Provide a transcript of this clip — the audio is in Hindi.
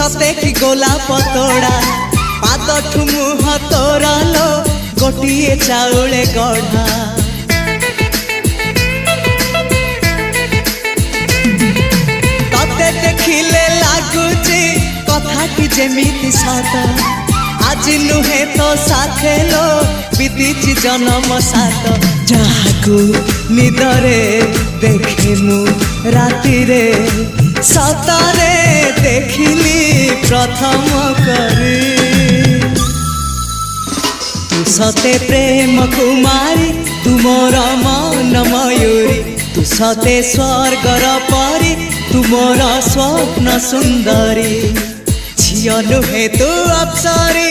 सते कि गोलाप तोड़ा पाद ठुमुह तोरा लो गोटिए चाउले गढ़ा तते देखिले लागुची कथा कि जेमिति सत आज नुहे तो साथे लो बीतीची जन्म सात जहाकू निदरे देखे मु राति रे सतरे देखिली प्रथम करी तू सते प्रेम कुमारी तू मोर मन मयूरी तू सते स्वर्गर परी तू मोर स्वप्न सुंदरी झियो नुहे तू अप्सरी